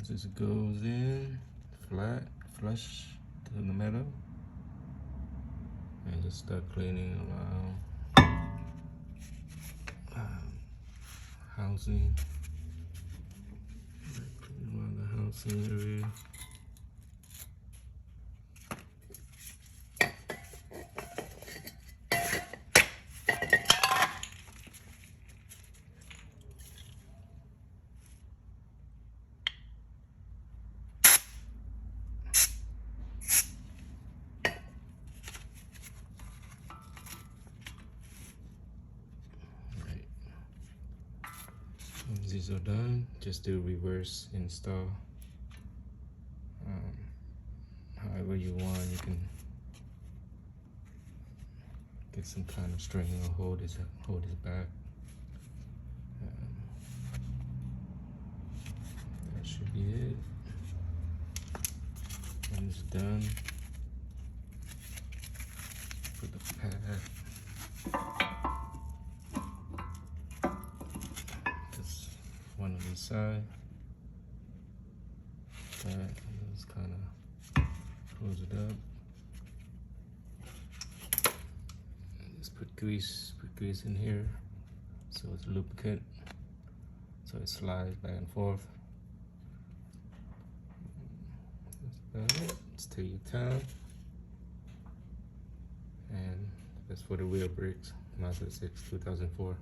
Once this goes in flat, flush to the metal, and just start cleaning around housing, clean around the housing area. Once these are done, just do reverse install. However you want, you can get some kind of string or hold this back. That should be it. When it's done, put the pad. Just one on each side. That, and just kind of close it up. And just put grease in here, so it's lubricant, so it slides back and forth. That's about it. Let's take your time. And that's for the wheel brakes, Mazda 6 2004.